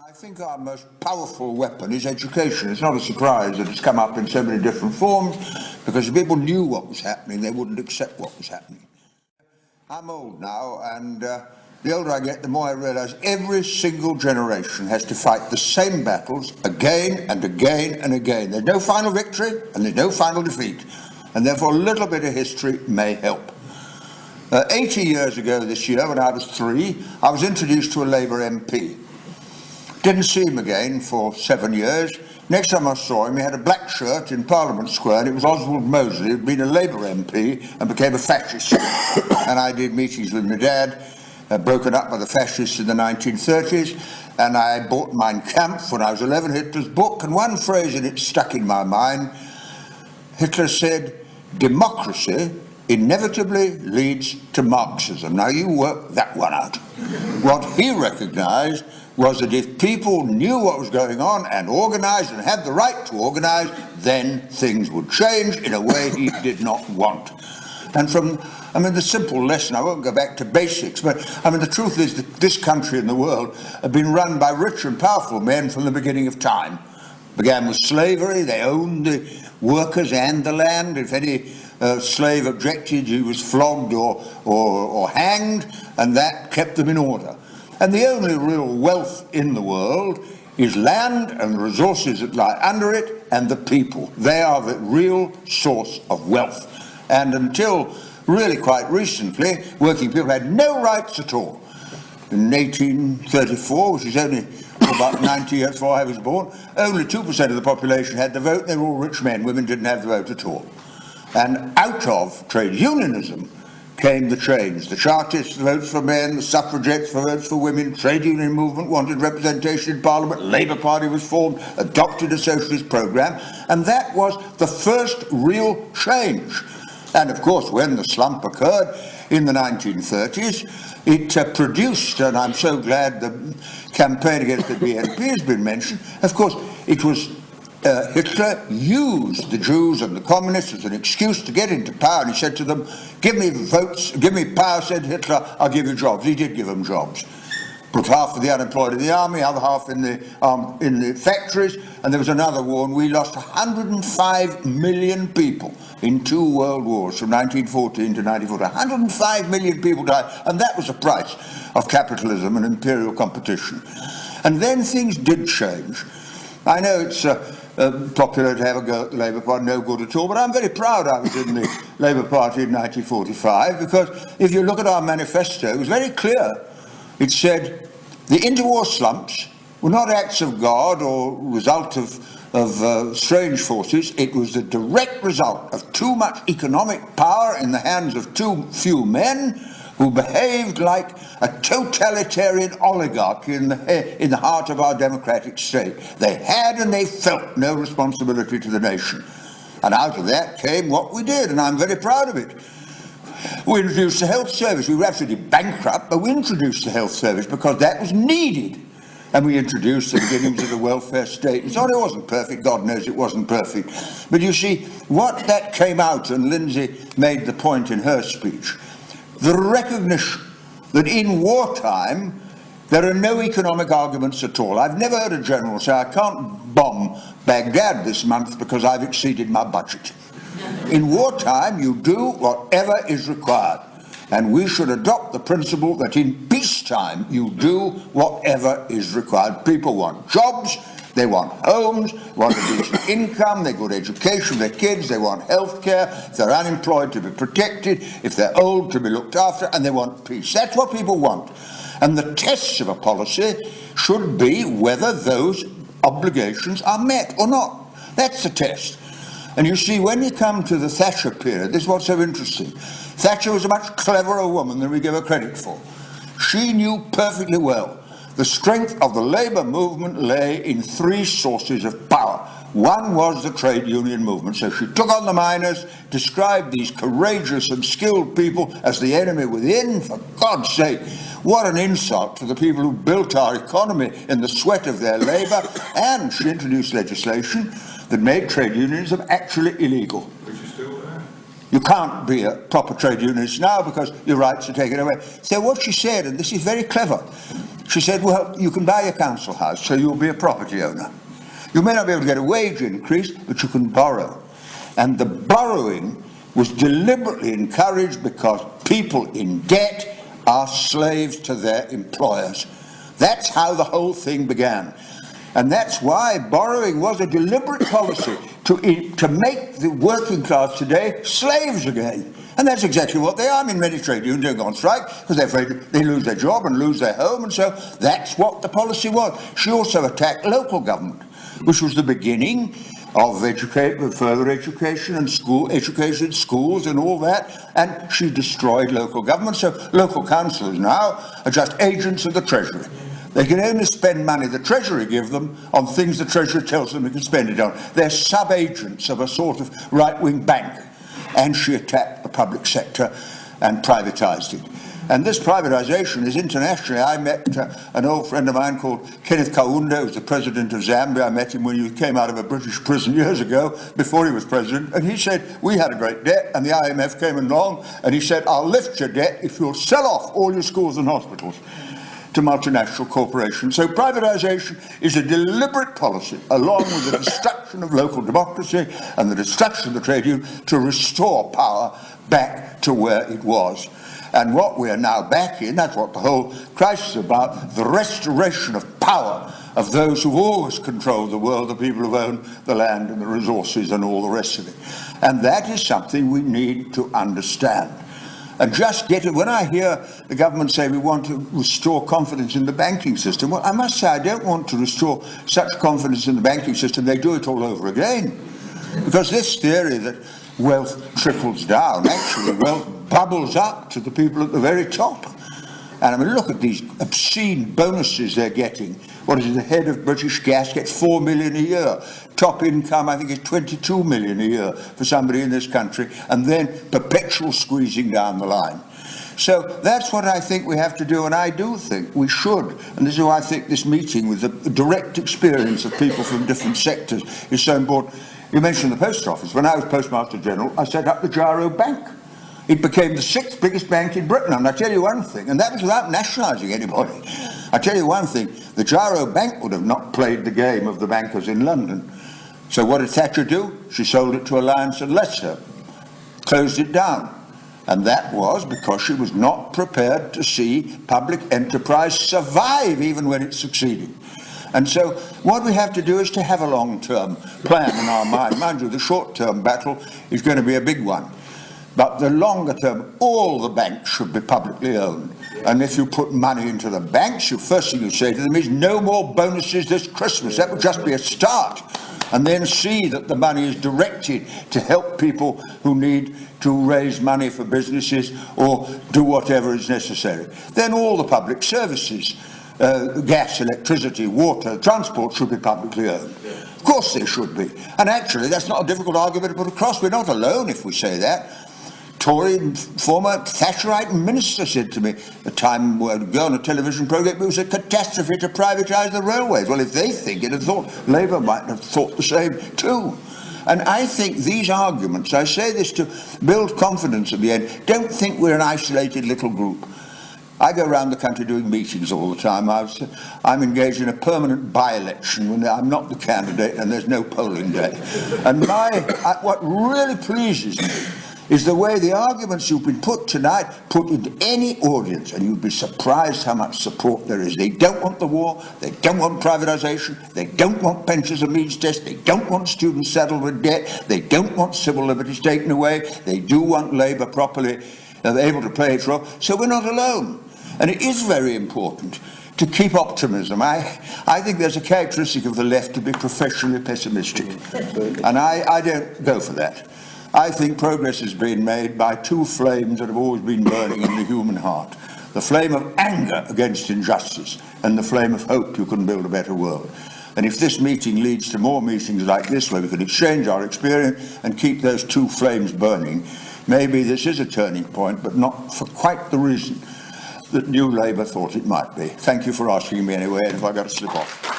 I think our most powerful weapon is education. It's not a surprise that it's come up in so many different forms, because if people knew what was happening, they wouldn't accept what was happening. I'm old now, and the older I get, the more I realise every single generation has to fight the same battles again and again and again. There's no final victory and there's no final defeat, and therefore a little bit of history may help. 80 years ago this year, when I was 3, I was introduced to a Labour MP. Didn't see him again for 7 years. Next time I saw him, he had a black shirt in Parliament Square, and it was Oswald Mosley, who'd been a Labour MP and became a fascist. And I did meetings with my dad, broken up by the fascists in the 1930s, and I bought Mein Kampf when I was 11, Hitler's book, and one phrase in it stuck in my mind. Hitler said, "Democracy inevitably leads to Marxism." Now you work that one out. What he recognised was that if people knew what was going on and organised and had the right to organise, then things would change in a way he did not want. And the simple lesson, I won't go back to basics, but the truth is that this country and the world have been run by rich and powerful men from the beginning of time. Began with slavery. They owned the workers and the land. If any slave objected, he was flogged or hanged, and that kept them in order. And the only real wealth in the world is land and the resources that lie under it and the people. They are the real source of wealth. And until really quite recently, working people had no rights at all. In 1834, which is only about 90 years before I was born, only 2% of the population had the vote. They were all rich men. Women didn't have the vote at all. And out of trade unionism came the change. The Chartists, votes for men, the suffragettes, votes for women, trade union movement wanted representation in Parliament, Labour Party was formed, adopted a socialist programme, and that was the first real change. And of course, when the slump occurred in the 1930s, it produced, and I'm so glad the campaign against the BNP has been mentioned, of course, it was Hitler used the Jews and the communists as an excuse to get into power, and he said to them, "Give me votes, give me power," said Hitler, "I'll give you jobs." He did give them jobs. Put half of the unemployed in the army, other half in the factories, and there was another war, and we lost 105 million people in 2 world wars from 1914 to 1940. 105 million people died, and that was the price of capitalism and imperial competition. And then things did change. I know it's popular to have a go at the Labour Party, no good at all, but I'm very proud I was in the Labour Party in 1945, because if you look at our manifesto, it was very clear. It said the interwar slumps were not acts of God or result of strange forces. It was the direct result of too much economic power in the hands of too few men who behaved like a totalitarian oligarchy in the heart of our democratic state. They had and they felt no responsibility to the nation. And out of that came what we did, and I'm very proud of it. We introduced the health service. We were absolutely bankrupt, but we introduced the health service because that was needed. And we introduced the beginnings of the welfare state. And so it wasn't perfect. God knows it wasn't perfect. But you see, what that came out, and Lindsay made the point in her speech, the recognition that in wartime there are no economic arguments at all. I've never heard a general say, "I can't bomb Baghdad this month because I've exceeded my budget." In wartime, you do whatever is required. And we should adopt the principle that in peacetime, you do whatever is required. People want jobs, they want homes, want a decent income, they got education for their kids, they want health care, if they're unemployed to be protected, if they're old to be looked after, and they want peace. That's what people want. And the tests of a policy should be whether those obligations are met or not. That's the test. And you see, when you come to the Thatcher period, this is what's so interesting. Thatcher was a much cleverer woman than we give her credit for. She knew perfectly well the strength of the labour movement lay in 3 sources of power. One was the trade union movement. So she took on the miners, described these courageous and skilled people as the enemy within. For God's sake, what an insult to the people who built our economy in the sweat of their labour. And she introduced legislation that made trade unionism actually illegal. Which is still there. You can't be a proper trade unionist now because your rights are taken away. So what she said, and this is very clever, She said, well, you can buy a council house, so you'll be a property owner. You may not be able to get a wage increase, but you can borrow. And the borrowing was deliberately encouraged because people in debt are slaves to their employers. That's how the whole thing began. And that's why borrowing was a deliberate policy to make the working class today slaves again. And that's exactly what they are. I mean, many trade unions don't go on strike because they're afraid they lose their job and lose their home, and so that's what the policy was. She also attacked local government, which was the beginning of further education and education, schools and all that, and she destroyed local government. So local councillors now are just agents of the Treasury. They can only spend money the Treasury give them on things the Treasury tells them they can spend it on. They're sub-agents of a sort of right-wing bank. And she attacked the public sector and privatised it. And this privatisation is internationally. I met an old friend of mine called Kenneth Kaunda, who was the president of Zambia. I met him when he came out of a British prison years ago, before he was president, and he said, we had a great debt, and the IMF came along, and he said, I'll lift your debt if you'll sell off all your schools and hospitals to multinational corporations. So privatisation is a deliberate policy, along with the destruction of local democracy and the destruction of the trade union, to restore power back to where it was. And what we are now back in, that's what the whole crisis is about, the restoration of power of those who've always controlled the world, the people who've owned the land and the resources and all the rest of it. And that is something we need to understand. And just get it. When I hear the government say we want to restore confidence in the banking system, well, I must say I don't want to restore such confidence in the banking system. They do it all over again. Because this theory that wealth trickles down, actually wealth bubbles up to the people at the very top. And I mean, look at these obscene bonuses they're getting. What is it, the head of British Gas gets $4 million a year. Top income, I think, is $22 million a year for somebody in this country, and then perpetual squeezing down the line. So that's what I think we have to do, and I do think we should. And this is why I think this meeting with the direct experience of people from different sectors is so important. You mentioned the post office. When I was Postmaster General, I set up the Gyro Bank. It became the 6th biggest bank in Britain, and I tell you one thing, and that was without nationalising anybody. I tell you one thing, the Gyro Bank would have not played the game of the bankers in London. So what did Thatcher do? She sold it to Alliance and Leicester, closed it down. And that was because she was not prepared to see public enterprise survive even when it succeeded. And so what we have to do is to have a long-term plan in our mind. Mind you, the short-term battle is going to be a big one. But the longer term, all the banks should be publicly owned. And if you put money into the banks, the first thing you say to them is no more bonuses this Christmas. That would just be a start. And then see that the money is directed to help people who need to raise money for businesses or do whatever is necessary. Then all the public services, gas, electricity, water, transport should be publicly owned. Of course they should be. And actually, that's not a difficult argument to put across. We're not alone if we say that. Tory former Thatcherite minister said to me a time ago on a television programme, it was a catastrophe to privatise the railways. Well, if they think it, I thought Labour might have thought the same too. And I think these arguments, I say this to build confidence at the end, don't think we're an isolated little group. I go around the country doing meetings all the time. I'm engaged in a permanent by-election when I'm not the candidate and there's no polling day. And what really pleases me is the way the arguments you've been put tonight put into any audience, and you'd be surprised how much support there is. They don't want the war, they don't want privatisation, they don't want pensions and means tests, they don't want students saddled with debt, they don't want civil liberties taken away, they do want Labour properly able to play its role. So we're not alone. And it is very important to keep optimism. I think there's a characteristic of the left to be professionally pessimistic, and I don't go for that. I think progress has been made by two flames that have always been burning in the human heart. The flame of anger against injustice and the flame of hope you can build a better world. And if this meeting leads to more meetings like this where we can exchange our experience and keep those two flames burning, maybe this is a turning point, but not for quite the reason that New Labour thought it might be. Thank you for asking me anyway, and if I got to slip off.